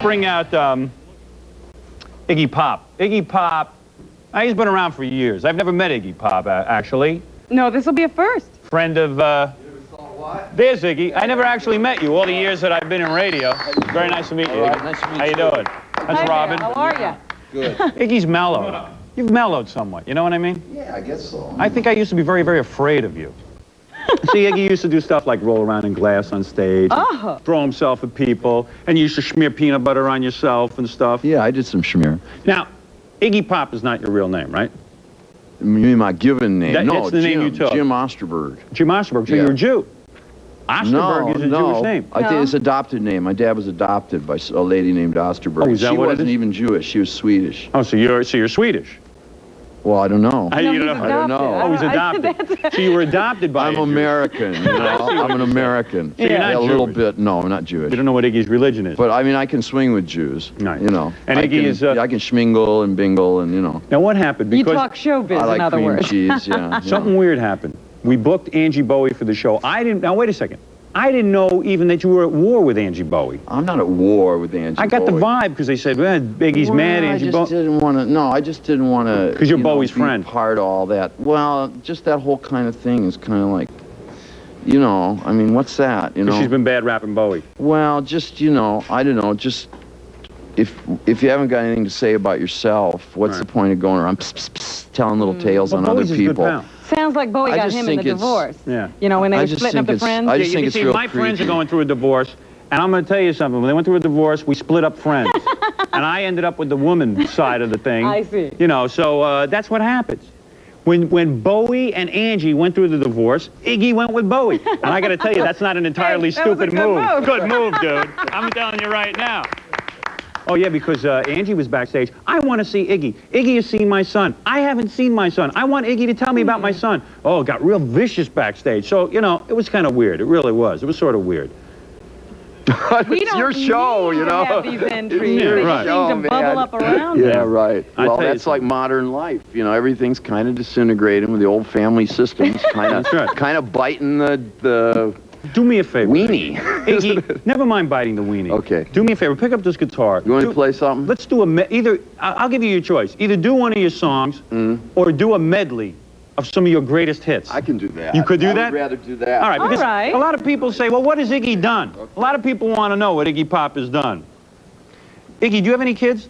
bring out Iggy Pop. Iggy Pop, he's been around for years. I've never met Iggy Pop, actually. No, this will be a first. Friend of, there's Iggy. I never actually met you all the years that I've been in radio. Very nice to meet you. Right, nice to meet you. How you doing? That's Hi Robin. There, how are you? Good. Iggy's mellowed. You've mellowed somewhat, you know what I mean? Yeah, I guess so. I think I used to be very, very afraid of you. See, Iggy used to do stuff like roll around in glass on stage, throw himself at people, and you used to smear peanut butter on yourself and stuff. Yeah, I did some schmear. Now, Iggy Pop is not your real name, right? You mean my given name? No, it's the name you took. Jim Osterberg. Jim Osterberg, so you're a Jew. Osterberg is a Jewish name. I think it's adopted name. My dad was adopted by a lady named Osterberg. Oh, is that she what it wasn't is? even Jewish. She was Swedish. Oh, so you're Swedish. Well, I don't know. I don't know. Oh, he's adopted. So you were adopted by I'm American, you know. I'm an American. So you're not a little Jewish. bit. No, I'm not Jewish. You don't know what Iggy's religion is. But I mean, I can swing with Jews. Nice. You know. And Iggy is. I can schmingle and bingle and you know. Now what happened? You Because talk showbiz, I like in other cream words. cheese. Yeah. something weird happened. We booked Angie Bowie for the show. I didn't. Now wait a second. I didn't know even that you were at war with Angie Bowie. I'm not at war with Angie. I got Bowie. the vibe because they said, well, Biggie's mad, Angie Bowie. I just didn't want to. No, I just didn't want to. Because you're Bowie's friend. Part of all that. Well, just that whole kind of thing is kind of like, you know. I mean, what's that? You know. She's been bad rapping Bowie. Well, just you know, I don't know. Just if you haven't got anything to say about yourself, what's the point of going around telling little tales on Bowie's other a good people? pal. Sounds like Bowie got just him in the think it's- divorce. Yeah. You know, when they I were just splitting up think the it's- friends. I just think you it's see, real my friends are creepy. going through a divorce, and I'm going to tell you something. When they went through a divorce, we split up friends. And I ended up with the woman side of the thing. I see. You know, so that's what happens. When Bowie and Angie went through the divorce, Iggy went with Bowie. And I got to tell you, that's not an entirely That was a stupid good move. Good move, dude. I'm telling you right now. Oh, yeah, because Angie was backstage. I want to see Iggy. Iggy has seen my son. I haven't seen my son. I want Iggy to tell me about my son. Oh, it got real vicious backstage. So, you know, it was kind of weird. It really was. It was sort of weird. It's your show, you know. Have these entries. Yeah, They right. seem to bubble up around Yeah, it. right. I Well, tell you that's like modern life. You know, everything's kind of disintegrating with the old family systems, That's right. kind of biting the Do me a favor. weenie. Iggy, never mind biting the weenie. Okay. Do me a favor. Pick up this guitar. You want to play something? Let's do I'll give you your choice. Either do one of your songs or do a medley of some of your greatest hits. I can do that. You could do I that? would rather do that. All right, because All right. a lot of people say, well, what has Iggy done? A lot of people want to know what Iggy Pop has done. Iggy, do you have any kids?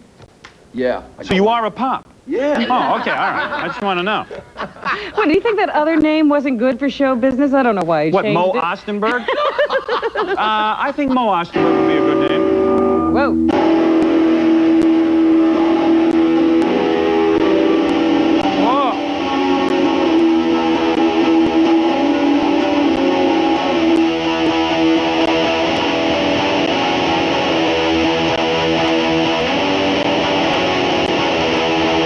Yeah. So you are a pop? Yeah. Oh, okay, all right. I just want to know. Well, do you think that other name wasn't good for show business? I don't know why you What, changed Mo it. Ostenberg? I think Mo Ostenberg would be a good name. Whoa. Whoa.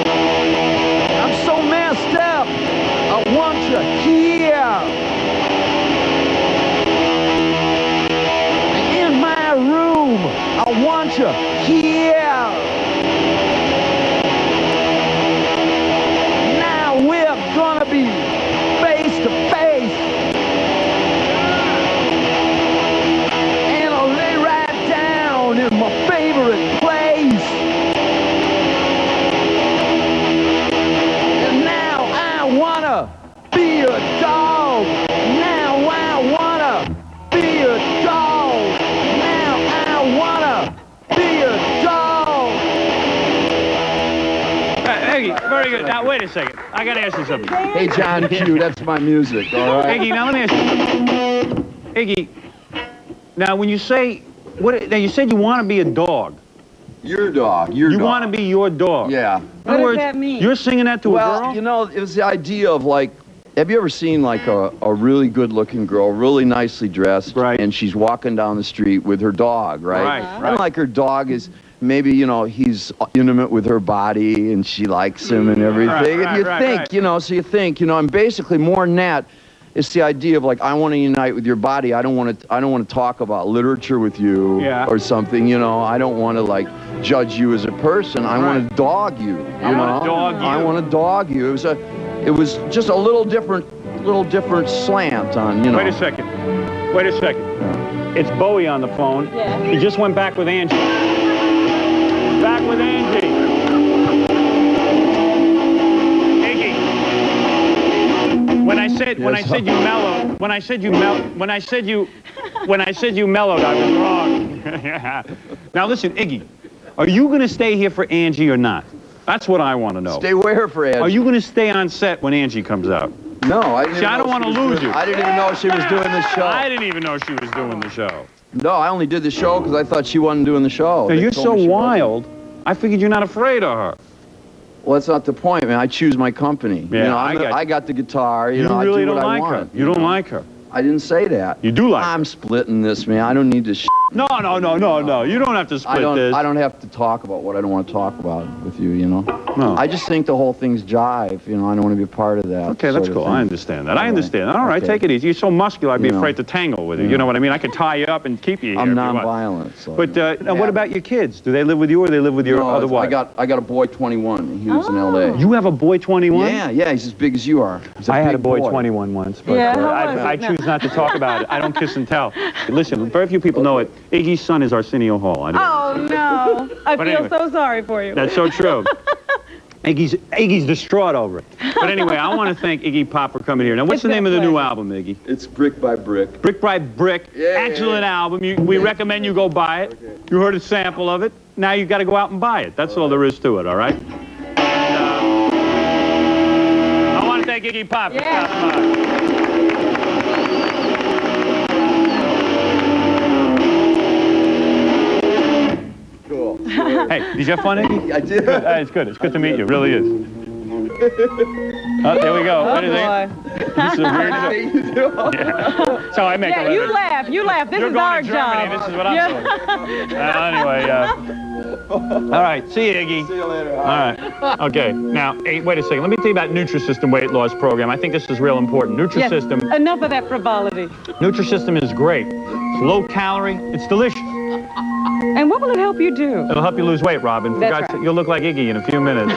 I'm so messed up. I want you here. In my room. I want you here. Now we're gonna be face to face. And I'll lay right down in my favorite place. And now I wanna be a dog. Now I wanna be a dog. Now I wanna be a dog. Iggy, very good. Now, wait a second. I got to ask you something. Hey, John Q, that's my music, all right? Iggy, now let me ask you. Iggy, now when you say, now you said you want to be a dog. Your dog, your You dog. want to be your dog. Yeah. In What other does words, that mean? You're singing that to a Well, girl? you know, it was the idea of like, have you ever seen like a really good-looking girl, really nicely dressed, Right. and she's walking down the street with her dog, right? Right, And right. like her dog is, maybe, you know, he's intimate with her body and she likes him and everything. Right, and you right, think, right. you know, so you think, you know, and basically more than that, it's the idea of like, I want to unite with your body. I don't want to talk about literature with you Yeah. or something, you know. I don't want to like judge you as a person. I want to dog you, you I know. wanna dog you. I want to dog you. It was just a little different slant on, you know. Wait a second. Wait a second. It's Bowie on the phone. Yeah. He just went back with Angie. Back with Angie. Iggy. When I said you mellowed, when I said you mellowed, I was wrong. Now listen, Iggy, are you going to stay here for Angie or not? That's what I want to know. Stay where for Angie? Are you going to stay on set when Angie comes out? No, I didn't. See, I don't want to lose you. I didn't even know she was doing the show. I didn't even know she was doing the show. No, I only did the show because I thought she wasn't doing the show. Now, you're so wild. I figured you're not afraid of her. Well, that's not the point, man. I choose my company. Yeah, you know, I got the guitar. You know, really I do don't what like I want, her. You don't like her. I didn't say that. You do like her. I'm splitting this, man. I don't need to. No. You don't have to split this. I don't have to talk about what I don't want to talk about with you. You know. No. I just think the whole thing's jive. You know, I don't want to be a part of that. Okay, that's cool. I understand that. I understand. All right, take it easy. You're so muscular, I'd be afraid to tangle with you. You know what I mean? I could tie you up and keep you here. I'm non-violent. So, but now, what about your kids? Do they live with you or they live with your other wife? I got a boy 21. He lives in L.A. You have a boy 21? Yeah, he's as big as you are. I had a boy 21 once, but I choose not to talk about it. I don't kiss and tell. Listen, very few people know it. Iggy's son is Arsenio Hall. Oh, no. I feel so sorry for you. That's so true. Iggy's distraught over it. But anyway, I want to thank Iggy Pop for coming here. Now, what's the name of the new album, Iggy? It's Brick by Brick. Brick by Brick. Excellent album. We recommend you go buy it. Okay. You heard a sample of it. Now you've got to go out and buy it. That's all there is to it, all right? And, I want to thank Iggy Pop for stopping by. Cool. Hey, did you have fun, Iggy? I did. It's good. It's good to meet you. It really is. Oh, there we go. Oh, boy. This is a weird show. Yeah. So I make a living. You laugh. This is our job. This is what I'm doing. Anyway, all right. See you, Iggy. See you later. All right. Okay. Now, wait a second. Let me tell you about Nutrisystem weight loss program. I think this is real important. Nutrisystem. Yes. Enough of that frivolity. Nutrisystem is great. It's low calorie. It's delicious. And what will it help you do? It'll help you lose weight, Robin. That's right. You'll look like Iggy in a few minutes.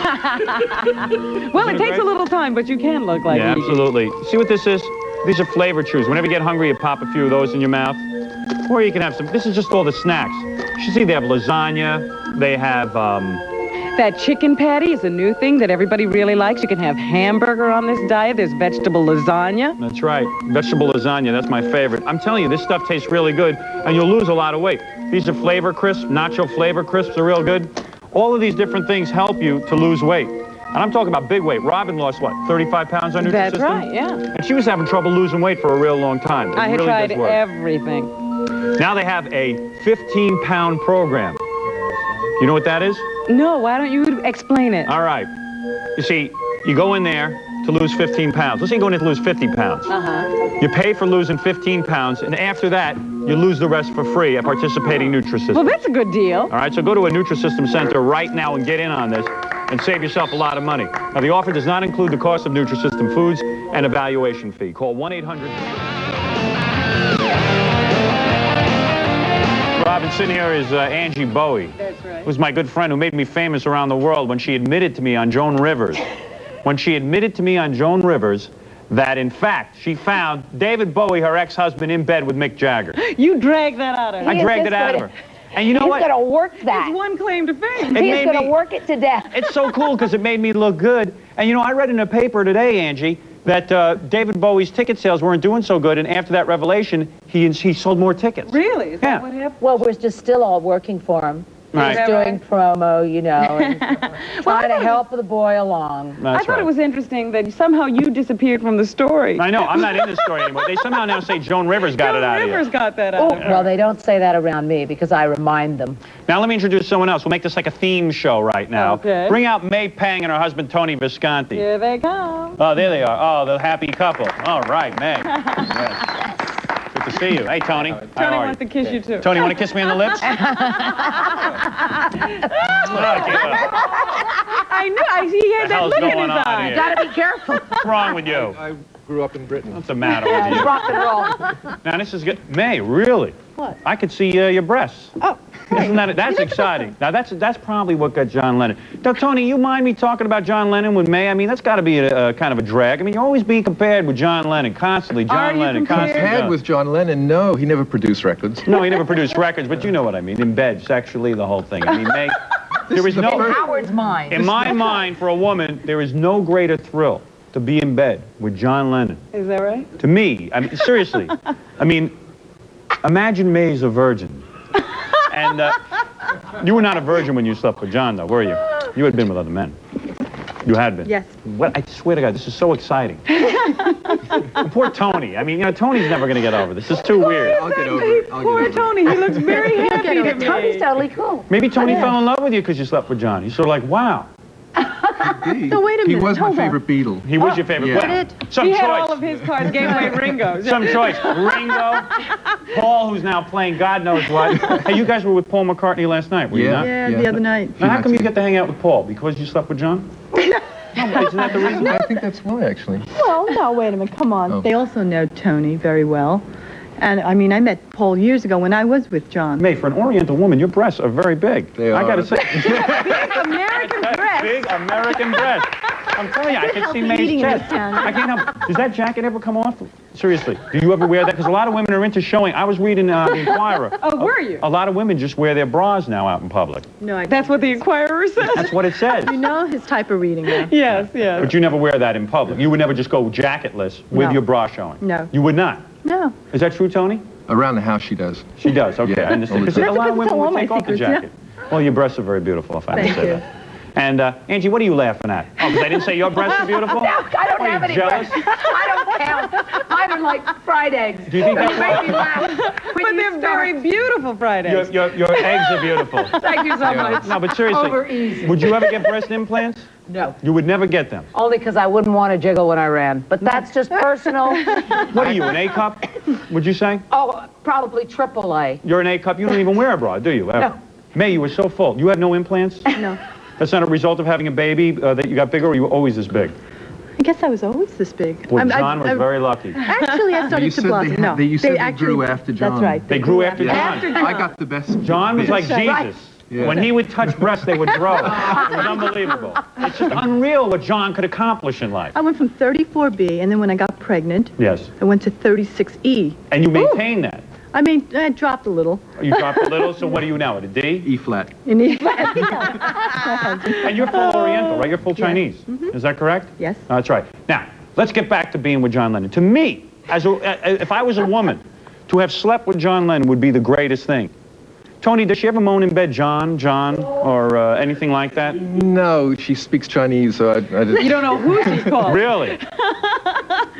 Well, it takes a little time, but you can look like Iggy. Absolutely. See what this is? These are flavor chews. Whenever you get hungry, you pop a few of those in your mouth. Or you can have some. This is just all the snacks. You see, they have lasagna. They have, That chicken patty is a new thing that everybody really likes. You can have hamburger on this diet. There's vegetable lasagna. That's right. Vegetable lasagna, that's my favorite. I'm telling you, this stuff tastes really good, and you'll lose a lot of weight. These are flavor crisps, nacho flavor crisps are real good. All of these different things help you to lose weight. And I'm talking about big weight. Robin lost, what, 35 pounds on Nutrisystem? That's right, yeah. And she was having trouble losing weight for a real long time. I had tried everything. Now they have a 15-pound program. You know what that is? No, why don't you explain it? All right. You see, you go in there to lose 15 pounds. Let's say you go in there to lose 50 pounds. You pay for losing 15 pounds, and after that, you lose the rest for free at participating Nutrisystem. Well, that's a good deal. All right, so go to a Nutrisystem center right now and get in on this and save yourself a lot of money. Now, the offer does not include the cost of Nutrisystem foods and evaluation fee. Call 1-800... Robin, sitting here is Angie Bowie. That's right. Who's my good friend who made me famous around the world when she admitted to me on Joan Rivers. When she admitted to me on Joan Rivers that, in fact, she found David Bowie, her ex-husband, in bed with Mick Jagger. You dragged that out of her. I dragged it out of her. And you know what? He's going to work that. It's one claim to fame. He's going to work it to death. It's so cool because it made me look good. And you know, I read in a paper today, Angie, that David Bowie's ticket sales weren't doing so good, and after that revelation, he sold more tickets. Really? Is that what happened? Well, we're just still all working for him. Right. He's doing promo, you know, and trying to help the boy along. I thought it was interesting that somehow you disappeared from the story. I know. I'm not in the story anymore. They somehow now say Joan Rivers got it out of here. Joan Rivers got that out of her. Well, they don't say that around me because I remind them. Now, let me introduce someone else. We'll make this like a theme show right now. Okay. Bring out May Pang and her husband, Tony Visconti. Here they come. Oh, there they are. Oh, the happy couple. All right, May. Yes. Good to see you. Hey, Tony. Tony wants to kiss you, too. Tony, want to kiss me on the lips? I knew. He had that look in his eye. You got to be careful. What's wrong with you? I grew up in Britain. What's the matter with you? Rock and roll. Now, this is good. May, really? What? I could see your breasts. Oh. Isn't that, that's exciting. Now, that's probably what got John Lennon. Now, Tony, you mind me talking about John Lennon with May? I mean, that's got to be a kind of a drag. I mean, you're always being compared with John Lennon, constantly. John Lennon, constantly. Compared with John Lennon? No, he never produced records. No, he never produced records, but you know what I mean. In bed, sexually, the whole thing. I mean, May, There is no... Howard's mind. In my mind, for a woman, there is no greater thrill to be in bed with John Lennon. Is that right? To me, I mean, seriously. I mean, imagine May's a virgin. And you were not a virgin when you slept with John, though, were you? You had been with other men. You had been? Yes. Well, I swear to God, this is so exciting. Poor Tony. I mean, you know, Tony's never going to get over this. This is too weird. I'll get over it. I'll Poor get over Tony, he looks very happy to me. Tony's totally cool. Maybe Tony fell in love with you because you slept with John. He's sort of like, wow. it. So wait a He minute, was my hold on. favorite Beatle. He was your favorite. Yeah. Well, some He choice. had all of his cards, gave away Ringo. Some choice. Ringo, Paul, who's now playing God knows what. Hey, you guys were with Paul McCartney last night, were you not? Yeah, the other night. Now, how come you get to hang out with Paul? Because you slept with John? No, isn't that the reason? I think that's why, actually. Well, no, wait a minute, come on. Oh. They also know Tony very well. And, I mean, I met Paul years ago when I was with John. May, for an Oriental woman, your breasts are very big. They I are. gotta say. American breasts. Big American breasts. I'm telling you, I can see May's eating in chest. this town. I can't help. Does that jacket ever come off? Seriously, do you ever wear that? Because a lot of women are into showing. I was reading the Inquirer. Oh, were you? A lot of women just wear their bras now out in public. No, I That's what the Inquirer says. That's what it says. You know his type of reading now. Yes, yes. But you never wear that in public. You would never just go jacketless with No. your bra showing. No. You would not. No. Is that true, Tony? Around the house, she does. She does. Okay, Yeah, I understand. all the Because a time. lot of women Tell all would my take off the secrets, yeah. jacket. Well, your breasts are very beautiful, if I may Thank say you. that. And Angie, what are you laughing at? Oh, because I didn't say your breasts are beautiful? No, I don't Are have you any jealous? breasts. I don't count. Mine are like fried eggs. Do you think You that's make me laugh. But they're very beautiful Fridays. Your eggs are beautiful. Thank you so much. No, but seriously, Over easy. would you ever get breast implants? No. You would never get them. Only because I wouldn't want to jiggle when I ran. But that's just personal. What are you, an A cup? Would you say? Oh, probably AAA. You're an A cup. You don't even wear a bra, do you? Ever? No. May, you were so full. You had no implants? No. That's not a result of having a baby that you got bigger, or you were always this big? I guess I was always this big. Well, John was very lucky. Actually, I started You to said blossom. they, No, you said they actually grew after John. That's right. They grew after Yeah. John. I got the best. John was like bits. Jesus. Yeah. When he would touch breasts, they would grow. It was unbelievable. It's just unreal what John could accomplish in life. I went from 34B, and then when I got pregnant, Yes. I went to 36E. And you maintain that. I mean, I dropped a little. You dropped a little, so what are you now, at a D? E flat. In the And you're full Oriental, right? You're full Chinese. Is that correct? Yes. That's right. Now, let's get back to being with John Lennon. To me, if I was a woman, to have slept with John Lennon would be the greatest thing. Tony, does she ever moan in bed, John, or anything like that? No, she speaks Chinese, so I just... You don't know who she's called. Really?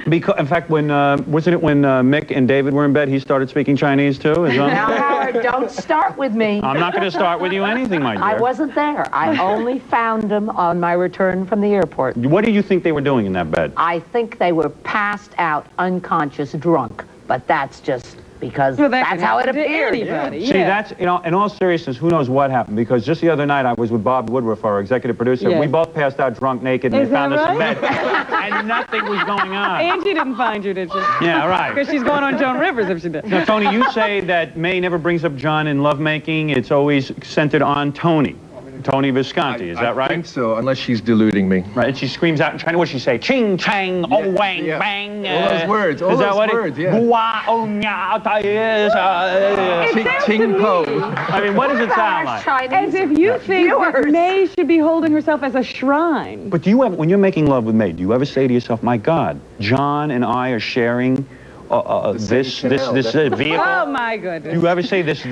Because, in fact, when wasn't it when Mick and David were in bed, he started speaking Chinese too? Is that- Now, Howard, don't start with me. I'm not going to start with you anything, my dear. I wasn't there. I only found them on my return from the airport. What do you think they were doing in that bed? I think they were passed out, unconscious, drunk. But that's just because Well, that that's can how it happen to appeared. anybody, See, yeah. that's, you know, in all seriousness, who knows what happened? Because just the other night I was with Bob Woodruff, our executive producer. Yes. We both passed out drunk, naked, and Is they found that us in right? bed. And nothing was going on. Angie didn't find you, did she? Yeah, right. Because she's going on Joan Rivers if she did. Now, Tony, you say that May never brings up John in lovemaking. It's always centered on Tony. Tony Visconti, is that I right? think so, unless she's deluding me. Right, and she screams out in China, what does she say? Ching, chang, oh, wang, yeah. bang. All those words, all is that those what words, yeah. Gua, oh, nya, ta, yes, Ting po. I mean, what does it sound like? As if you think that May should be holding herself as a shrine. But do you ever, when you're making love with May, do you ever say to yourself, my God, John and I are sharing this vehicle? Oh, my Do goodness. you ever say this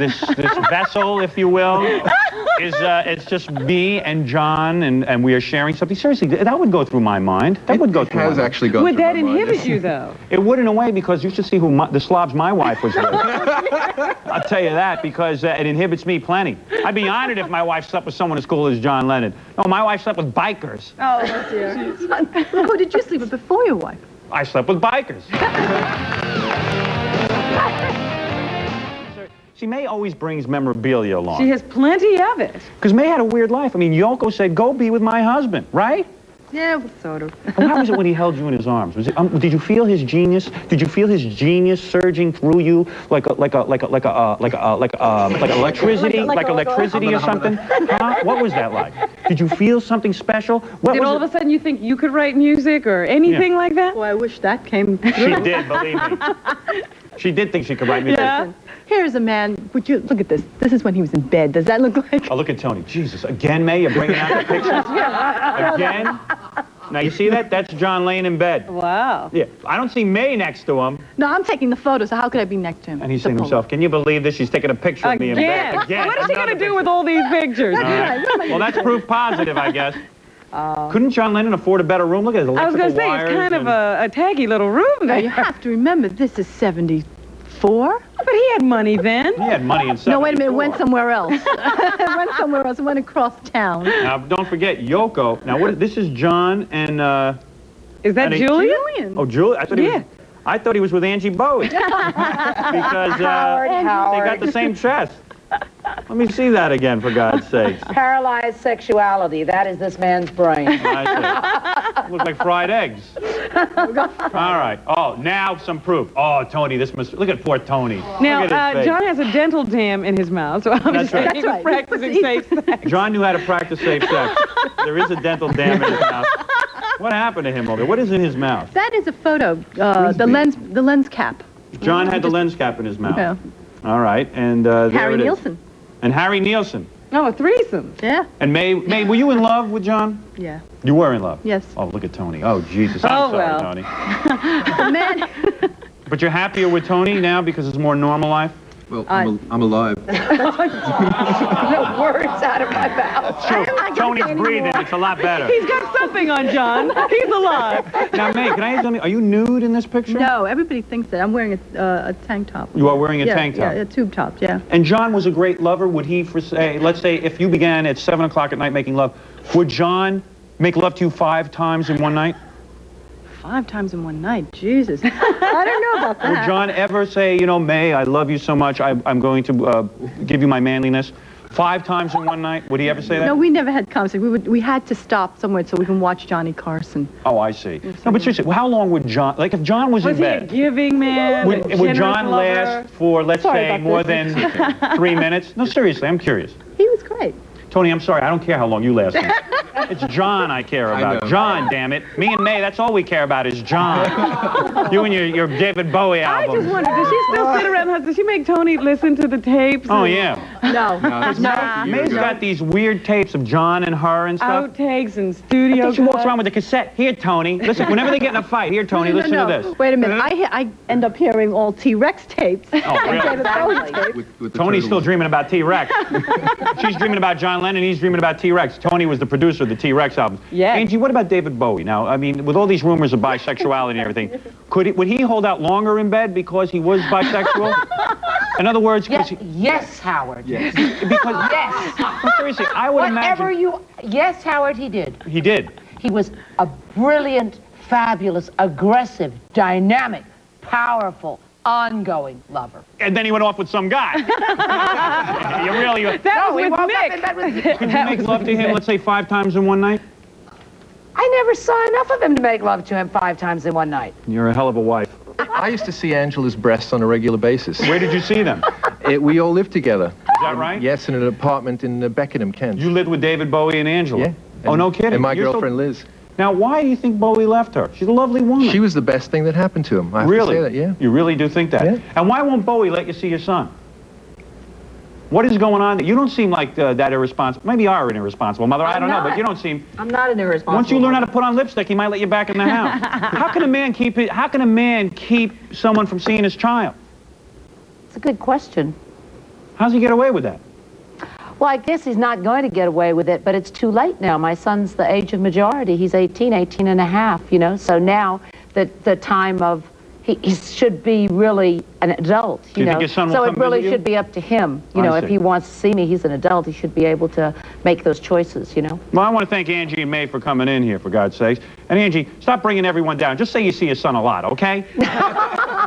vessel, if you will, is it's just me and John, and we are sharing something? Seriously, that would go through my mind. That would go through my Has mind. actually gone Would through that my mind. inhibit you, though? It would in a way, because you should see who the slobs my wife was with. I'll tell you that, because it inhibits me plenty. I'd be honored if my wife slept with someone as cool as John Lennon. No, my wife slept with bikers. Oh, dear. Who did you sleep with before your wife? I slept with bikers. See, May always brings memorabilia along. She has plenty of it. Because May had a weird life. I mean, Yoko said, go be with my husband, right? Yeah, well, sort of. And how was it when he held you in his arms? Was it, did you feel his genius? Did you feel his genius surging through you like electricity, like electricity or something? Huh? What was that like? Did you feel something special? What Did was all it? of a sudden you think you could write music or anything like that? Well, I wish that came through. She did, believe me. She did think she could write music. Yeah. Here's a man. Would you look at this? This is when he was in bed. Does that look like? Oh, look at Tony. Jesus, again, May, you're bringing out the pictures? Again? Now, you see that? That's John laying in bed. Wow. Yeah, I don't see May next to him. No, I'm taking the photo, so how could I be next to him? And he's saying to himself, can you believe this? She's taking a picture of me in bed. Again. What is he going to Another do with all these pictures? All right. Well, that's proof positive, I guess. Couldn't John Lennon afford a better room? Look at his I was electrical going to say, it's kind of wires a taggy little room Now, there. you have to remember, this is 74. But he had money then. He had money in 74. No, wait a minute. It went somewhere else. It went somewhere else. It went across town. Now, don't forget, Yoko. Now, this is John and... Is that And Julian? Oh, Julie? I thought he was... Yeah. I thought he was with Angie Bowie. Because they got the same chest. Let me see that again, for God's sake. Paralyzed sexuality. That is this man's brain. I see. Look like fried eggs. All right. Oh, now some proof. Oh, Tony, this must... Look at poor Tony. Now, Look at his face. John has a dental dam in his mouth, so I'm That's just right. saying he was That's right. practicing safe sex. John knew how to practice safe sex. There is a dental dam in his mouth. What happened to him over there? What is in his mouth? That is a photo. The lens cap. John had the lens cap in his mouth. Yeah. All right, and there Harry it is. Nielsen. And Harry Nielsen. Oh, a threesome. Yeah. And May, were you in love with John? Yeah. You were in love? Yes. Oh, look at Tony. Oh, Jesus. I'm Oh, sorry, well. Tony. The man. But you're happier with Tony now because it's more normal life? Well, I'm alive. No words out of my mouth. True. Tony's breathing. It's a lot better. He's got something on John. He's alive. Now, May, can I ask something? Are you nude in this picture? No, everybody thinks that. I'm wearing a tank top. You are wearing a tank top? Yeah, a tube top, yeah. And John was a great lover. Would he, let's say, if you began at 7 o'clock at night making love, would John make love to you 5 times in one night? 5 times in one night, Jesus. I don't know about that. Would John ever say, you know, May, I love you so much, I'm going to give you my manliness 5 times in one night? Would he ever say that? No, we never had conversation. We had to stop somewhere so we can watch Johnny Carson. Oh, I see. No, but seriously, how long would John, like if John was in Was he a bed, giving man? would generous John lover? last for, let's Sorry say, about more this. than 3 minutes? No, seriously, I'm curious. He was great. Tony, I'm sorry, I don't care how long you last. It's John I care about. know. John, damn it. Me and May, that's all we care about is John. You and your David Bowie I album. just wondered, does she still sit around the house? Does she make Tony listen to the tapes? Oh, and yeah. No. May's got these weird tapes of John and her and stuff. Outtakes and I studio think she walks cuts. around with a cassette. Here, Tony. Listen, whenever they get in a fight, here, Tony, listen to this. Wait a minute. I end up hearing all T-Rex tapes. Oh, really? David Bowie tapes. With the Tony's still turtles. dreaming about T-Rex. She's dreaming about John Lennon, he's dreaming about T-Rex. Tony was the producer of the T-Rex album. Yes. Angie, what about David Bowie? Now, I mean, with all these rumors of bisexuality and everything, would he hold out longer in bed because he was bisexual? In other words, Yes, Howard. Yes. because Yes. well, seriously, I would Whatever imagine Yes, Howard, he did. he did. He was a brilliant, fabulous, aggressive, dynamic, powerful, ongoing lover. And then he went off with some guy. You really That No, he was with woke up Nick. in bed with could you make love to him, let's say 5 times in one night? I never saw enough of him to make love to him 5 times in one night. You're a hell of a wife. I used to see Angela's breasts on a regular basis. Where did you see them? We all lived together. Is that right? Yes, in an apartment in Beckenham, Kent. You lived with David Bowie and Angela? Yeah. Oh, no kidding. And my You're so- girlfriend Liz. Now, why do you think Bowie left her? She's a lovely woman. She was the best thing that happened to him. I have Really? to say that, yeah. You really do think that? Yeah. And why won't Bowie let you see your son? What is going on there? You don't seem like that irresponsible. Maybe you are an irresponsible mother. I don't know, but you don't seem... I'm not an irresponsible. Once you learn how to put on lipstick, he might let you back in the house. How can a man keep someone from seeing his child? It's a good question. How does he get away with that? Well, I guess he's not going to get away with it, but it's too late now. My son's the age of majority. He's 18 and a half, you know, so now the time of, he should be really an adult, Do you know. think your son will so come it really visit you? should be up to him, you I know, if see. he wants to see me, he's an adult, he should be able to make those choices, you know. Well, I want to thank Angie and May for coming in here, for God's sakes. And Angie, stop bringing everyone down. Just say you see your son a lot, okay?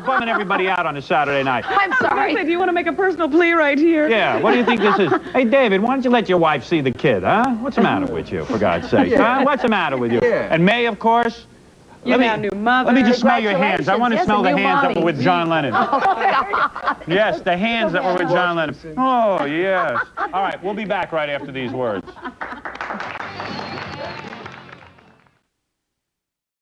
Bumming everybody out on a Saturday night. I'm I was sorry. gonna say, do you want to make a personal plea right here? Yeah, what do you think this is? Hey, David, why don't you let your wife see the kid, huh? What's the matter with you, for God's sake? Huh? What's the matter with you? Yeah. And May, of course. You're now new mother. Let me just smell your hands. I want to Congratulations. smell the Yes, a new hands that were mommy. with John Lennon. Yes, the hands that were with John Lennon. Oh, yes. All right, we'll be back right after these words.